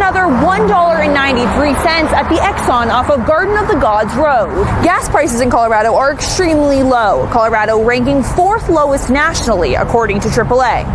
another $1.93 at the Exxon off of Garden of the Gods Road. Gas prices in Colorado are extremely low, Colorado ranking 4th lowest nationally, according to AAA.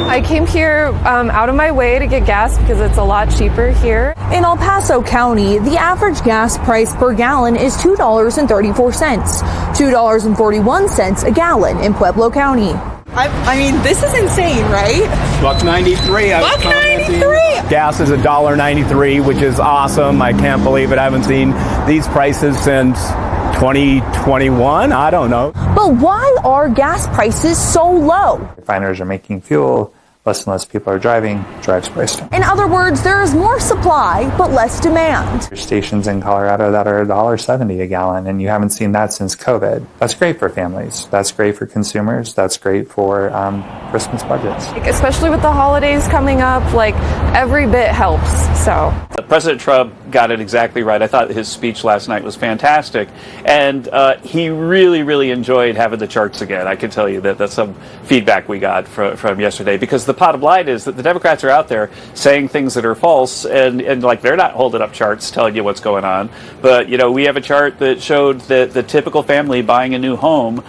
I came here out of my way to get gas because it's a lot cheaper here. In El Paso County, the average gas price per gallon is $2.34, $2.41 a gallon in Pueblo County. I mean, this is insane, right? $1.93. $1.93. Gas is $1.93, which is awesome. I can't believe it. I haven't seen these prices since 2021. I don't know. But why are gas prices so low? Refiners are making fuel. Less and less people are driving, drives price down. In other words, there is more supply, but less demand. There's stations in Colorado that are $1.70 a gallon, and you haven't seen that since COVID. That's great for families. That's great for consumers. That's great for Christmas budgets. Especially with the holidays coming up, every bit helps, so. President Trump got it exactly right. I thought his speech last night was fantastic, and he really, really enjoyed having the charts again. I can tell you that's some feedback we got from yesterday, because the bottom line is that the Democrats are out there saying things that are false, and they're not holding up charts telling you what's going on. But, we have a chart that showed that the typical family buying a new home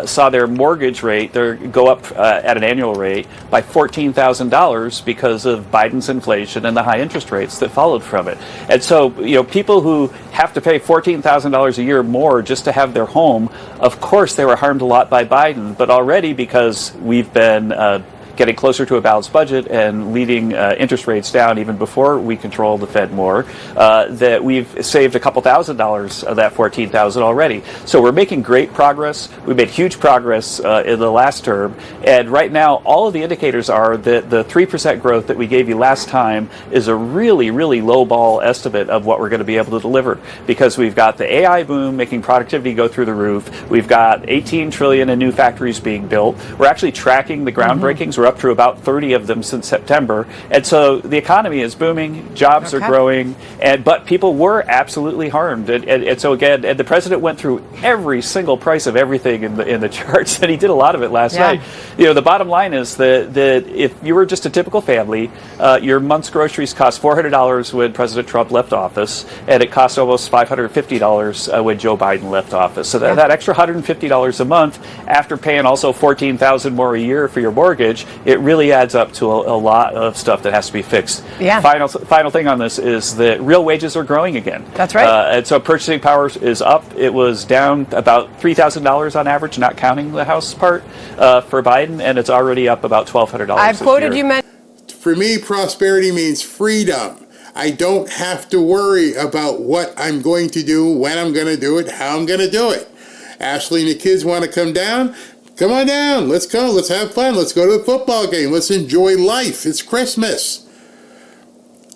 saw their mortgage rate go up at an annual rate by $14,000 because of Biden's inflation and the high interest rates that followed from it. And so, people who have to pay $14,000 a year more just to have their home, of course they were harmed a lot by Biden, but already because we've been getting closer to a balanced budget and leading interest rates down even before we control the Fed more, that we've saved a couple $1,000s of that $14,000 already. So we're making great progress. We made huge progress in the last term, and right now all of the indicators are that the 3% growth that we gave you last time is a really, really low ball estimate of what we're going to be able to deliver, because we've got the AI boom making productivity go through the roof. We've got 18 trillion in new factories being built. We're actually tracking the groundbreakings. We're up to about 30 of them since September. And so the economy is booming, jobs are growing, but people were absolutely harmed. And so again, and the president went through every single price of everything in the charts, and he did a lot of it last night. The bottom line is that if you were just a typical family, your month's groceries cost $400 when President Trump left office, and it cost almost $550 when Joe Biden left office. So that extra $150 a month, after paying also $14,000 more a year for your mortgage, it really adds up to a lot of stuff that has to be fixed. Final thing on this is that real wages are growing again. That's right. And so purchasing power is up. It was down about $3,000 on average, not counting the House part, for Biden, and it's already up about $1,200. I've quoted you. For me, prosperity means freedom. I don't have to worry about what I'm going to do, when I'm going to do it, how I'm going to do it. Ashley and the kids want to come down. Come on down. Let's go. Let's have fun. Let's go to the football game. Let's enjoy life. It's Christmas.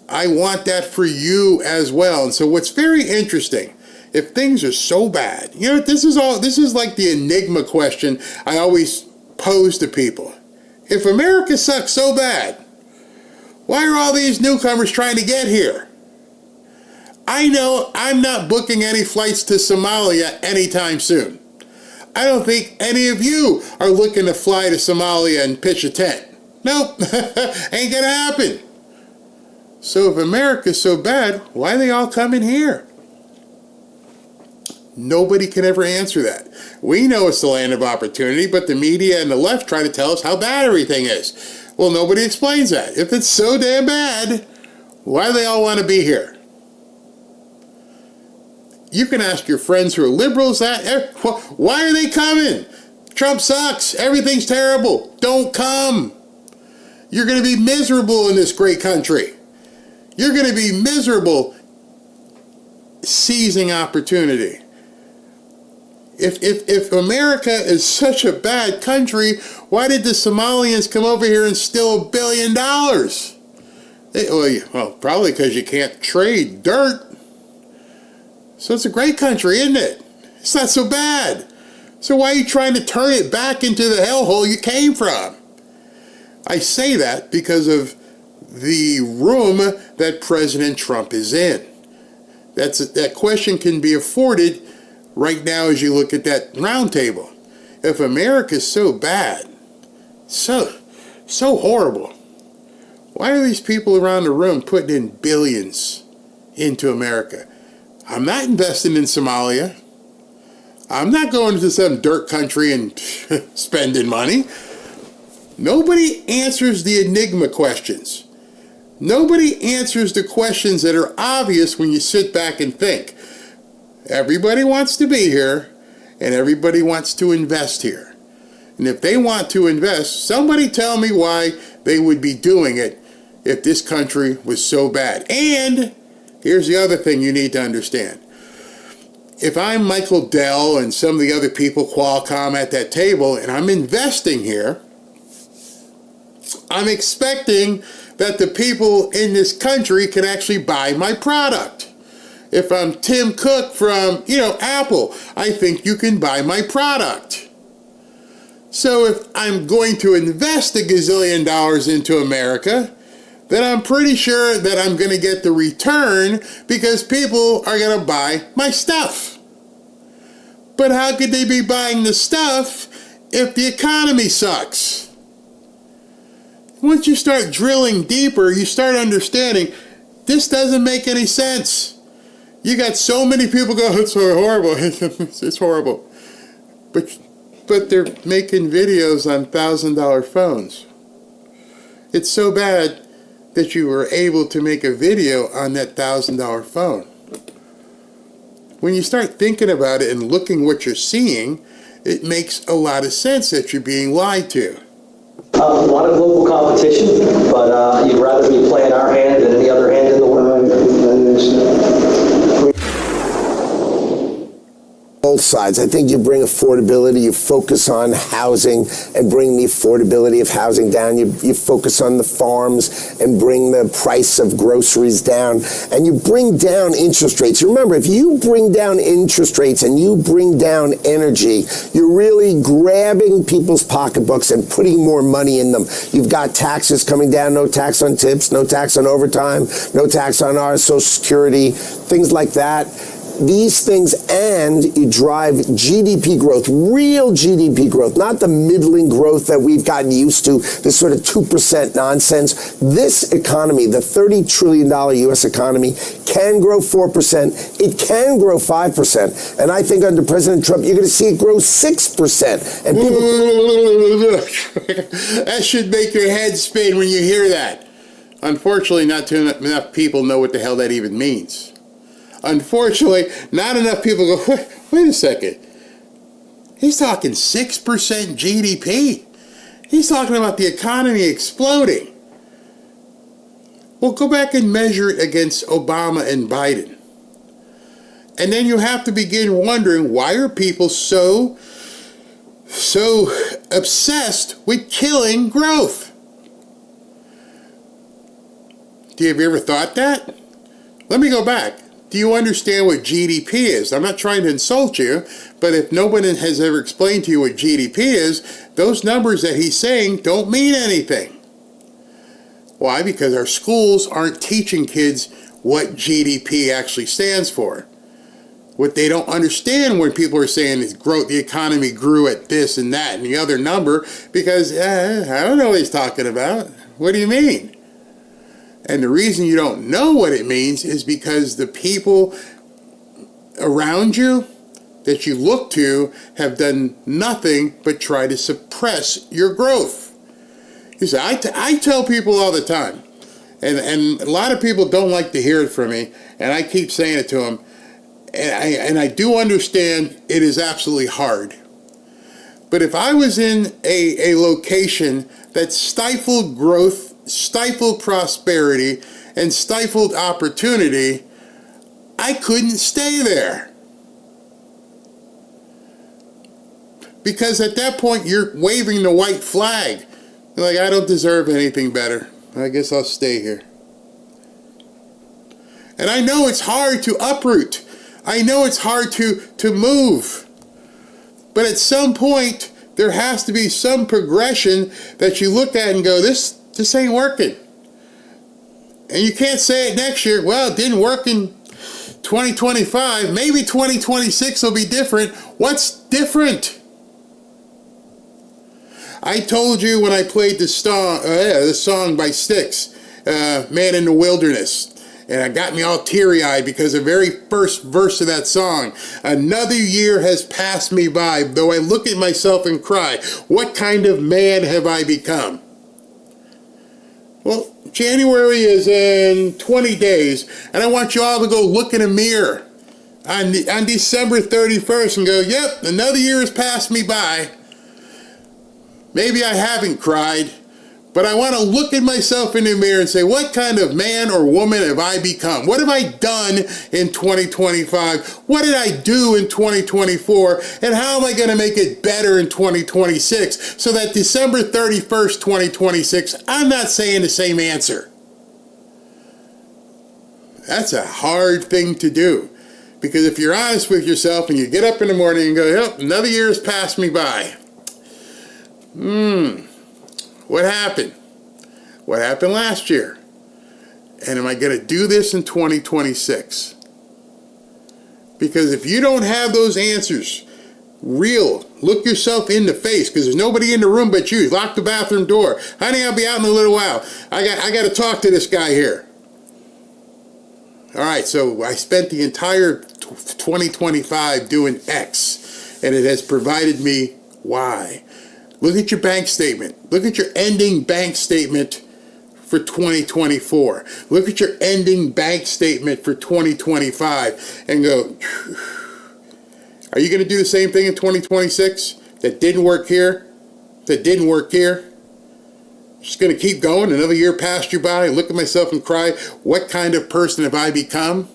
I want that for you as well. And so what's very interesting, if things are so bad, this is like the enigma question I always pose to people. If America sucks so bad, why are all these newcomers trying to get here? I know I'm not booking any flights to Somalia anytime soon. I don't think any of you are looking to fly to Somalia and pitch a tent. Nope, ain't gonna happen. So if America's so bad, why are they all coming here? Nobody can ever answer that. We know it's the land of opportunity, but the media and the left try to tell us how bad everything is. Well, nobody explains that. If it's so damn bad, why do they all want to be here? You can ask your friends who are liberals that. Why are they coming? Trump sucks. Everything's terrible. Don't come. You're going to be miserable in this great country. You're going to be miserable seizing opportunity. If America is such a bad country, why did the Somalians come over here and steal $1 billion? Well, probably because you can't trade dirt. So it's a great country, isn't it? It's not so bad. So why are you trying to turn it back into the hellhole you came from? I say that because of the room that President Trump is in. That question can be afforded right now as you look at that round table. If America's so bad, so horrible, Why are these people around the room putting in billions into America? I'm not investing in Somalia. I'm not going to some dirt country and spending money. Nobody answers the enigma questions. Nobody answers the questions that are obvious when you sit back and think. Everybody wants to be here, and everybody wants to invest here. And if they want to invest, somebody tell me why they would be doing it if this country was so bad. And here's the other thing you need to understand. If I'm Michael Dell and some of the other people, Qualcomm at that table, and I'm investing here, I'm expecting that the people in this country can actually buy my product. If I'm Tim Cook from, Apple, I think you can buy my product. So if I'm going to invest $1 gazillion into America, then I'm pretty sure that I'm going to get the return because people are going to buy my stuff. But how could they be buying the stuff if the economy sucks? Once you start drilling deeper, you start understanding this doesn't make any sense. You got so many people go, it's so horrible, it's horrible. But they're making videos on $1,000 phones. It's so bad that you were able to make a video on that $1,000 phone. When you start thinking about it and looking what you're seeing, it makes a lot of sense that you're being lied to. A lot of global competition, but you'd rather be playing our hand than any other hand in the world. Both sides. I think you bring affordability, you focus on housing and bring the affordability of housing down. You focus on the farms and bring the price of groceries down. And you bring down interest rates. Remember, if you bring down interest rates and you bring down energy, you're really grabbing people's pocketbooks and putting more money in them. You've got taxes coming down, no tax on tips, no tax on overtime, no tax on our Social Security, things like that. These things, and you drive GDP growth, real GDP growth, not the middling growth that we've gotten used to, this sort of 2% nonsense. This economy, the $30 trillion U.S. economy, can grow 4%. It can grow 5%. And I think under President Trump, you're going to see it grow 6%. And people... That should make your head spin when you hear that. Unfortunately, not enough people know what the hell that even means. Unfortunately, not enough people go, wait a second. He's talking 6% GDP. He's talking about the economy exploding. Well, go back and measure it against Obama and Biden. And then you have to begin wondering, why are people so obsessed with killing growth? Have you ever thought that? Let me go back. Do you understand what GDP is? I'm not trying to insult you, but if nobody has ever explained to you what GDP is, those numbers that he's saying don't mean anything. Why? Because our schools aren't teaching kids what GDP actually stands for. What they don't understand when people are saying is growth, the economy grew at this and that and the other number, because I don't know what he's talking about. What do you mean? And the reason you don't know what it means is because the people around you that you look to have done nothing but try to suppress your growth. You see, I tell people all the time, and a lot of people don't like to hear it from me, and I keep saying it to them, and I do understand it is absolutely hard. But if I was in a location that stifled growth, stifled prosperity, and stifled opportunity, I couldn't stay there. Because at that point, you're waving the white flag. You're like, I don't deserve anything better. I guess I'll stay here. And I know it's hard to uproot. I know it's hard to move. But at some point, there has to be some progression that you look at and go, this ain't working. And you can't say it next year, well, it didn't work in 2025. Maybe 2026 will be different. What's different? I told you when I played this song by Styx, Man in the Wilderness. And it got me all teary-eyed because the very first verse of that song, another year has passed me by, though I look at myself and cry, what kind of man have I become? Well, January is in 20 days, and I want you all to go look in a mirror on December 31st and go, yep, another year has passed me by. Maybe I haven't cried, but I want to look at myself in the mirror and say, what kind of man or woman have I become? What have I done in 2025? What did I do in 2024? And how am I going to make it better in 2026 so that December 31st, 2026, I'm not saying the same answer? That's a hard thing to do. Because if you're honest with yourself and you get up in the morning and go, yep, another year has passed me by. What happened? What happened last year? And am I going to do this in 2026? Because if you don't have those answers, look yourself in the face, because there's nobody in the room but you. Lock the bathroom door. Honey, I'll be out in a little while. I got to talk to this guy here. All right, so I spent the entire 2025 doing X, and it has provided me Y. Look at your bank statement. Look at your ending bank statement for 2024. Look at your ending bank statement for 2025 and go, are you going to do the same thing in 2026? That didn't work here? That didn't work here? Just going to keep going? Another year passed you by? Look at myself and cry, what kind of person have I become?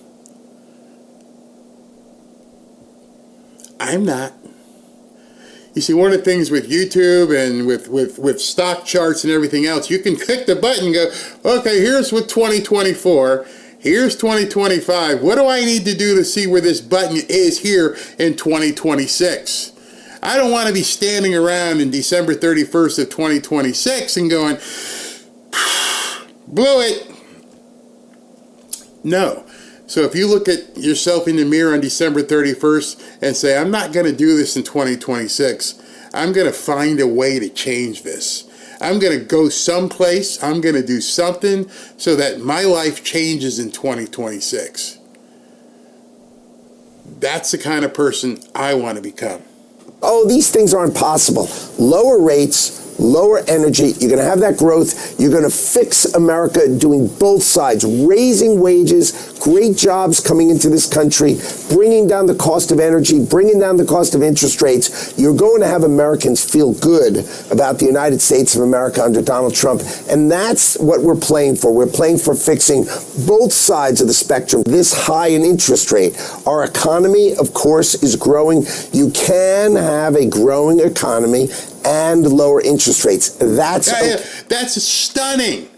I'm not. You see, one of the things with YouTube and with stock charts and everything else, you can click the button and go, okay, here's what 2024, here's 2025. What do I need to do to see where this button is here in 2026? I don't want to be standing around in December 31st of 2026 and going, blew it. No. So if you look at yourself in the mirror on December 31st and say, I'm not going to do this in 2026. I'm going to find a way to change this. I'm going to go someplace. I'm going to do something so that my life changes in 2026. That's the kind of person I want to become. Oh, these things aren't possible. Lower rates, lower energy, you're going to have that growth, you're going to fix America doing both sides, raising wages, great jobs coming into this country, bringing down the cost of energy, bringing down the cost of interest rates. You're going to have Americans feel good about the United States of America under Donald Trump, and that's what we're playing for. We're playing for fixing both sides of the spectrum. This high in interest rate. Our economy, of course, is growing. You can have a growing economy and lower interest rates. That's stunning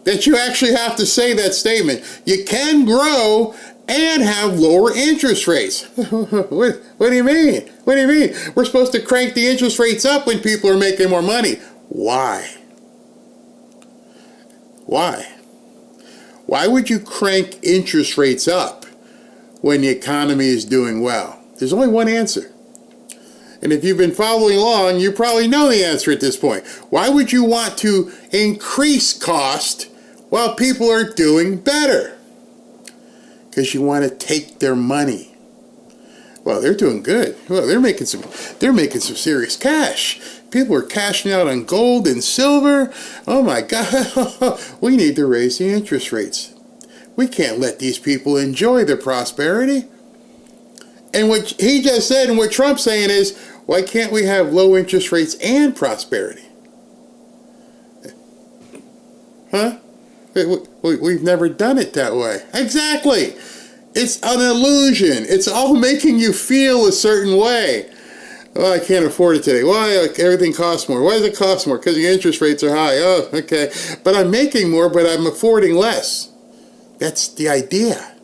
that you actually have to say that statement. You can grow and have lower interest rates. What do you mean? What do you mean? We're supposed to crank the interest rates up when people are making more money. Why? Why? Why would you crank interest rates up when the economy is doing well? There's only one answer. And if you've been following along, you probably know the answer at this point. Why would you want to increase cost while people are doing better? Because you want to take their money. Well, they're doing good. Well, they're making some serious cash. People are cashing out on gold and silver. Oh my God, we need to raise the interest rates. We can't let these people enjoy their prosperity. And what he just said and what Trump's saying is, why can't we have low interest rates and prosperity? Huh? We've never done it that way. Exactly. It's an illusion. It's all making you feel a certain way. Oh, I can't afford it today. Why? Everything costs more. Why does it cost more? Because the interest rates are high. Oh, okay. But I'm making more, but I'm affording less. That's the idea.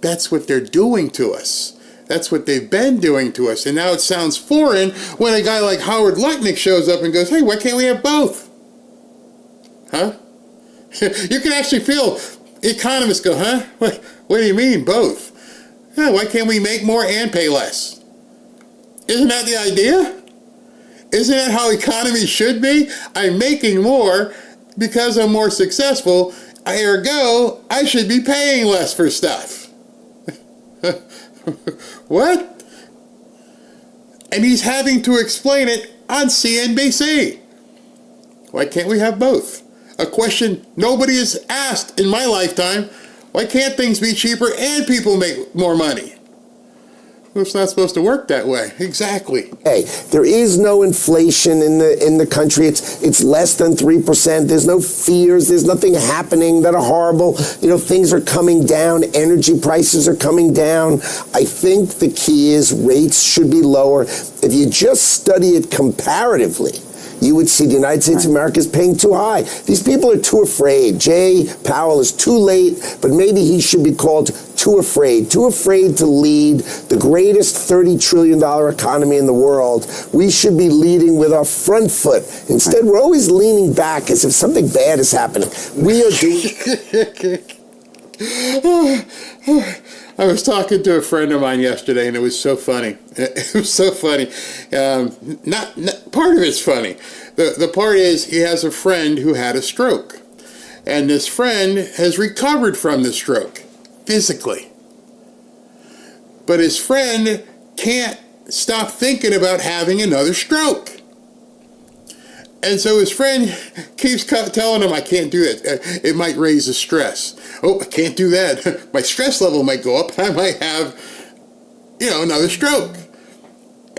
That's what they're doing to us. That's what they've been doing to us. And now it sounds foreign when a guy like Howard Lutnick shows up and goes, hey, why can't we have both? Huh? You can actually feel economists go, huh? What do you mean, both? Yeah, why can't we make more and pay less? Isn't that the idea? Isn't that how economy should be? I'm making more because I'm more successful, ergo, I should be paying less for stuff. What? And he's having to explain it on CNBC. Why can't we have both? A question nobody has asked in my lifetime. Why can't things be cheaper and people make more money? Well, it's not supposed to work that way. Exactly. Hey, there is no inflation in the country. It's less than 3%. There's no fears. There's nothing happening that are horrible. You know, things are coming down. Energy prices are coming down. I think the key is rates should be lower. If you just study it comparatively, you would see the United States of America is paying too high. These people are too afraid. Jay Powell is too late, but maybe he should be called too afraid to lead the greatest $30 trillion economy in the world. We should be leading with our front foot. Instead, we're always leaning back as if something bad is happening. We are doing... I was talking to a friend of mine yesterday, and it was so funny. It was so funny. Not part of it's funny. The part is he has a friend who had a stroke, and this friend has recovered from the stroke physically, but his friend can't stop thinking about having another stroke. And so his friend keeps telling him, I can't do it. It might raise the stress. Oh, I can't do that. My stress level might go up. I might have, another stroke.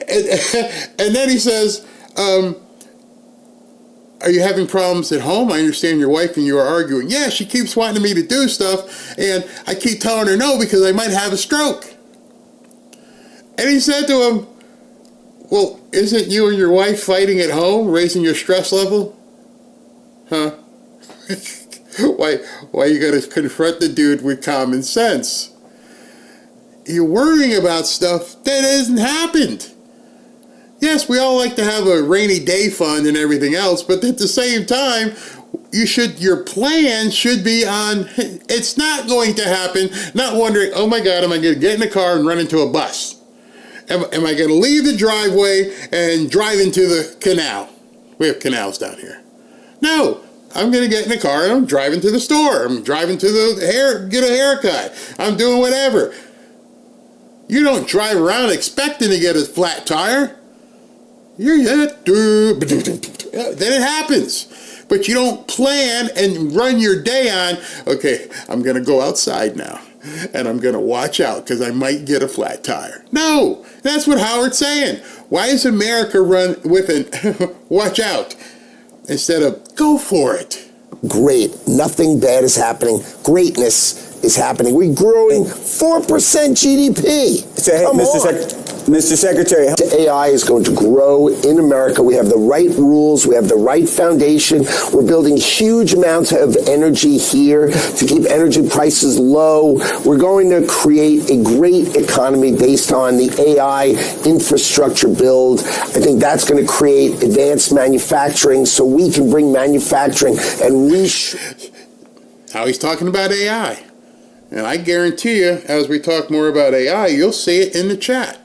And then he says, are you having problems at home? I understand your wife and you are arguing. Yeah, she keeps wanting me to do stuff, and I keep telling her no because I might have a stroke. And he said to him, well, isn't you and your wife fighting at home, raising your stress level? Huh? Why are you going to confront the dude with common sense? You're worrying about stuff that hasn't happened. Yes, we all like to have a rainy day fund and everything else, but at the same time, your plan should be on, it's not going to happen, not wondering, oh my God, am I going to get in a car and run into a bus? Am I going to leave the driveway and drive into the canal? We have canals down here. No, I'm going to get in the car and I'm driving to the store. I'm driving to get a haircut. I'm doing whatever. You don't drive around expecting to get a flat tire. Then it happens. But you don't plan and run your day on, okay, I'm going to go outside now. And I'm going to watch out because I might get a flat tire. No, that's what Howard's saying. Why does America run with an watch out instead of go for it? Great. Nothing bad is happening. Greatness is happening. We're growing 4% GDP. Mr. Secretary. AI is going to grow in America. We have the right rules. We have the right foundation. We're building huge amounts of energy here to keep energy prices low. We're going to create a great economy based on the AI infrastructure build. I think that's going to create advanced manufacturing so we can bring manufacturing and Now he's talking about AI. And I guarantee you, as we talk more about AI, you'll see it in the chat.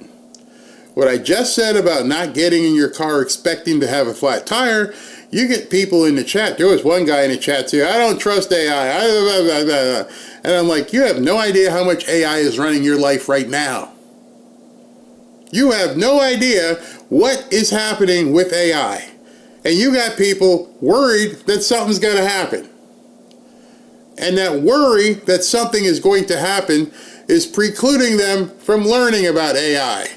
What I just said about not getting in your car expecting to have a flat tire, you get people in the chat. There was one guy in the chat too, I don't trust AI. And I'm like, you have no idea how much AI is running your life right now. You have no idea what is happening with AI. And you got people worried that something's going to happen. And that worry that something is going to happen is precluding them from learning about AI.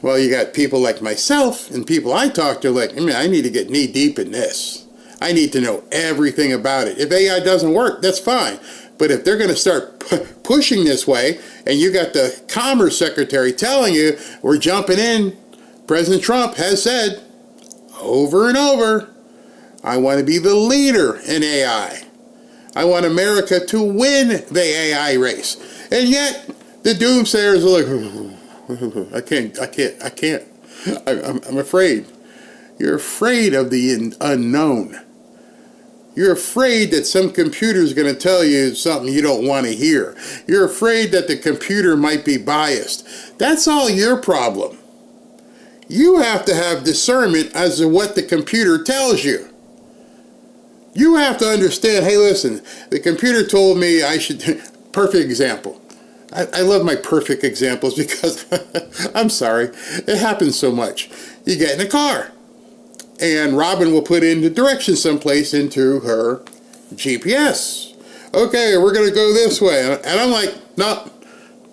Well, you got people like myself and people I talk to like, I need to get knee deep in this. I need to know everything about it. If AI doesn't work, that's fine. But if they're going to start pushing this way, and you got the Commerce Secretary telling you, we're jumping in, President Trump has said over and over, I want to be the leader in AI. I want America to win the AI race. And yet, the doomsayers are like, I can't. I'm afraid. You're afraid of the unknown. You're afraid that some computer is going to tell you something you don't want to hear. You're afraid that the computer might be biased. That's all your problem. You have to have discernment as to what the computer tells you. You have to understand, hey, listen, the computer told me I should, perfect example. I love my perfect examples because, I'm sorry, it happens so much. You get in a car, and Robin will put in the directions someplace into her GPS. Okay, we're going to go this way. And I'm like, no,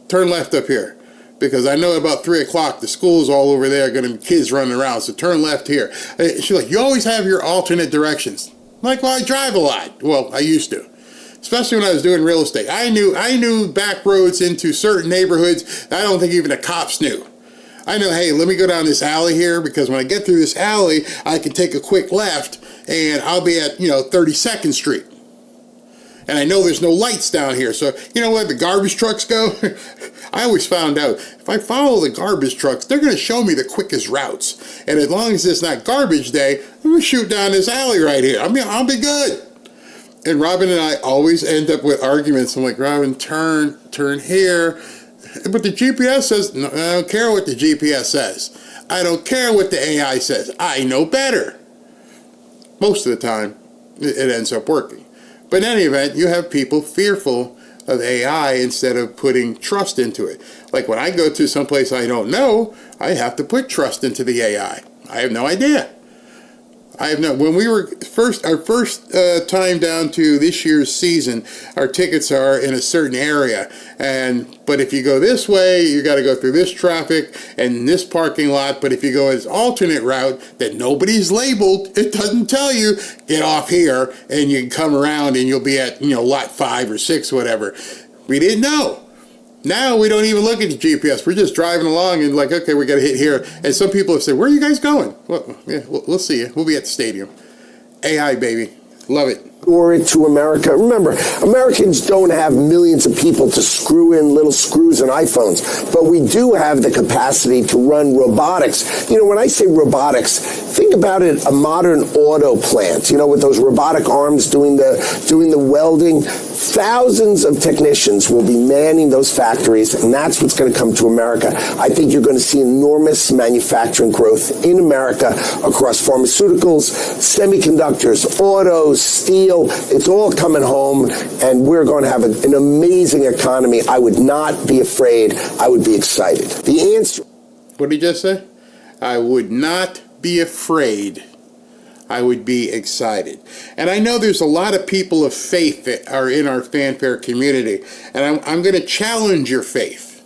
turn left up here. Because I know about 3 o'clock, the school's all over there, going to be kids running around, so turn left here. She's like, you always have your alternate directions. I'm like, well, I drive a lot. Well, I used to. Especially when I was doing real estate. I knew back roads into certain neighborhoods I don't think even the cops knew. I know, hey, let me go down this alley here, because when I get through this alley, I can take a quick left, and I'll be at, 32nd Street. And I know there's no lights down here, so you know where the garbage trucks go? I always found out, if I follow the garbage trucks, they're going to show me the quickest routes. And as long as it's not garbage day, I'm going to shoot down this alley right here. I'll be good. And Robin and I always end up with arguments. I'm like, Robin, turn here. But the GPS says, no, I don't care what the GPS says. I don't care what the AI says. I know better. Most of the time, it ends up working. But in any event, you have people fearful of AI instead of putting trust into it. Like when I go to someplace I don't know, I have to put trust into the AI. I have no idea. When we were our first time down to this year's season, our tickets are in a certain area, but if you go this way, you got to go through this traffic and this parking lot. But if you go as alternate route that nobody's labeled, it doesn't tell you, get off here and you can come around and you'll be at lot 5 or 6, whatever. We didn't know. Now we don't even look at the GPS. We're just driving along and like, okay, we got to hit here. And some people have said, where are you guys going? Well, yeah, we'll see you. We'll be at the stadium. AI, baby. Love it. Or to America. Remember, Americans don't have millions of people to screw in little screws in iPhones, but we do have the capacity to run robotics. When I say robotics, think about it, a modern auto plant, with those robotic arms doing the welding. Thousands of technicians will be manning those factories, and that's what's going to come to America. I think you're going to see enormous manufacturing growth in America across pharmaceuticals, semiconductors, autos, steel. It's all coming home, and we're going to have an amazing economy. I would not be afraid. I would be excited. The answer... What did he just say? I would not be afraid. I would be excited. And I know there's a lot of people of faith that are in our Fanfare community, and I'm going to challenge your faith.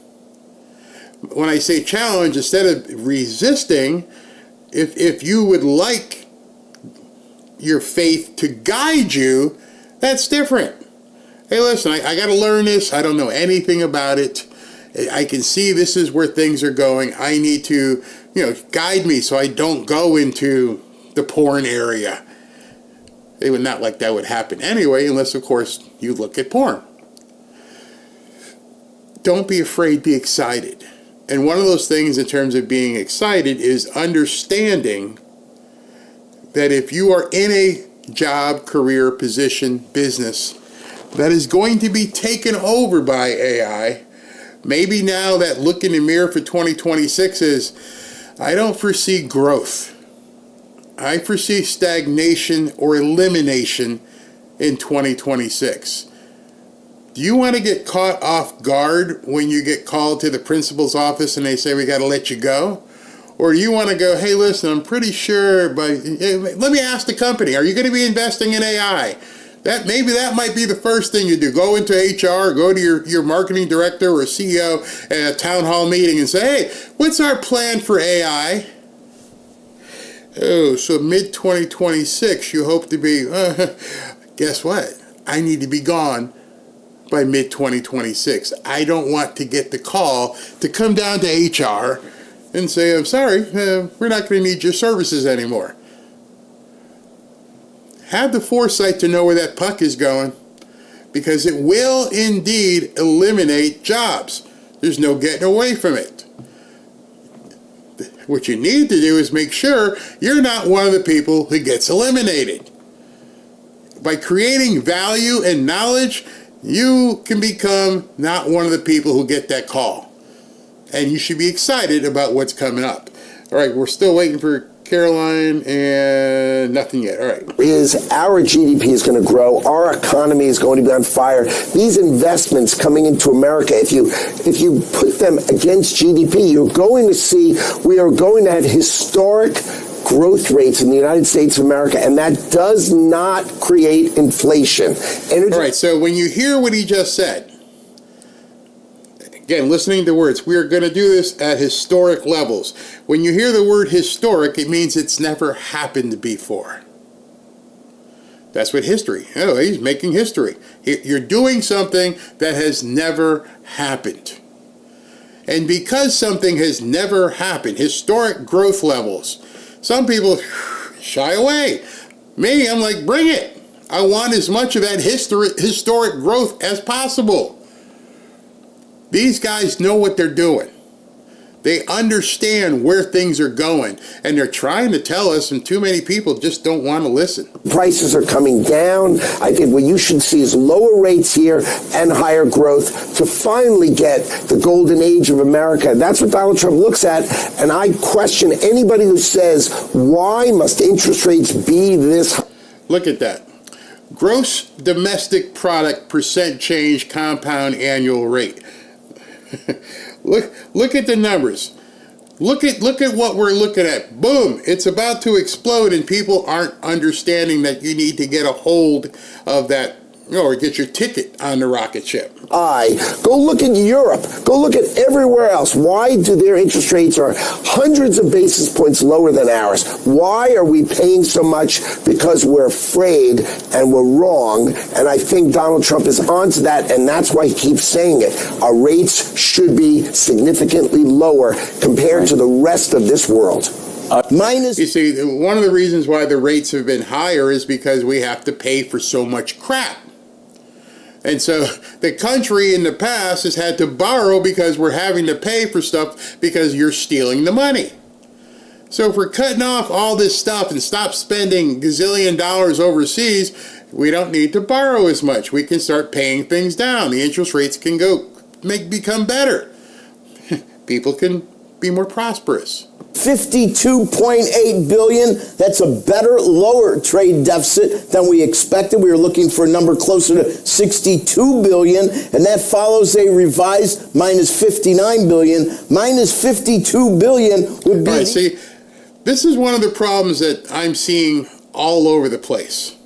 When I say challenge, instead of resisting, if you would like your faith to guide you, that's different. Hey, listen, I got to learn this. I don't know anything about it. I can see this is where things are going. I need to, guide me so I don't go into the porn area. They would not like that would happen anyway, unless, of course, you look at porn. Don't be afraid, be excited. And one of those things in terms of being excited is understanding that if you are in a job, career, position, business that is going to be taken over by AI, maybe now that look in the mirror for 2026 is, I don't foresee growth. I foresee stagnation or elimination in 2026. Do you want to get caught off guard when you get called to the principal's office and they say, we got to let you go? Or do you want to go, hey, listen, I'm pretty sure, but let me ask the company, are you going to be investing in AI? Maybe that might be the first thing you do. Go into HR, go to your marketing director or CEO at a town hall meeting and say, hey, what's our plan for AI? Oh, so mid-2026, you hope to be, guess what? I need to be gone by mid-2026. I don't want to get the call to come down to HR and say, I'm sorry, we're not going to need your services anymore. Have the foresight to know where that puck is going, because it will indeed eliminate jobs. There's no getting away from it. What you need to do is make sure you're not one of the people who gets eliminated. By creating value and knowledge, you can become not one of the people who get that call. And you should be excited about what's coming up. All right, we're still waiting for Caroline, and nothing yet. All right. Is our GDP is going to grow. Our economy is going to be on fire. These investments coming into America, if you put them against GDP, you're going to see we are going to have historic growth rates in the United States of America, and that does not create inflation. All right, so when you hear what he just said, again, listening to words, we are going to do this at historic levels. When you hear the word historic, it means it's never happened before. That's what history. Oh, he's making history. You're doing something that has never happened. And because something has never happened, historic growth levels, some people shy away. Me, I'm like, bring it. I want as much of that historic growth as possible. These guys know what they're doing. They understand where things are going, and they're trying to tell us, and too many people just don't want to listen. Prices are coming down. I think what you should see is lower rates here and higher growth to finally get the golden age of America. That's what Donald Trump looks at, and I question anybody who says, why must interest rates be this? Look at that. Gross domestic product percent change compound annual rate. Look at the numbers. Look at what we're looking at. Boom! It's about to explode, and people aren't understanding that you need to get a hold of that, or get your ticket on the rocket ship. Go look at Europe. Go look at everywhere else. Why do their interest rates are hundreds of basis points lower than ours? Why are we paying so much? Because we're afraid and we're wrong. And I think Donald Trump is onto that, and that's why he keeps saying it. Our rates should be significantly lower compared to the rest of this world. You see, one of the reasons why the rates have been higher is because we have to pay for so much crap. And so the country in the past has had to borrow because we're having to pay for stuff because you're stealing the money. So if we're cutting off all this stuff and stop spending gazillion dollars overseas, we don't need to borrow as much. We can start paying things down. The interest rates can become better. People can be more prosperous. $52.8 billion. That's a better, lower trade deficit than we expected. We were looking for a number closer to $62 billion, and that follows a revised minus $59 billion. Minus $52 billion would be... All right, see, this is one of the problems that I'm seeing all over the place.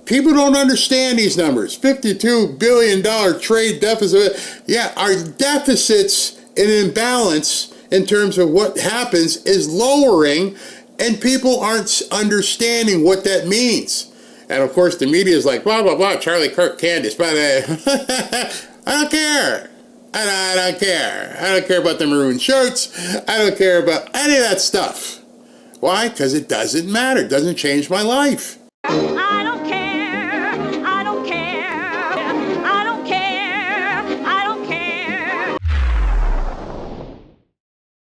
People don't understand these numbers. $52 billion trade deficit. Yeah, our deficits in imbalance in terms of what happens is lowering, and people aren't understanding what that means. And of course the media is like, blah, blah, blah, Charlie Kirk, Candace, but I don't care. I don't care. I don't care about the maroon shirts. I don't care about any of that stuff. Why? Because it doesn't matter. It doesn't change my life.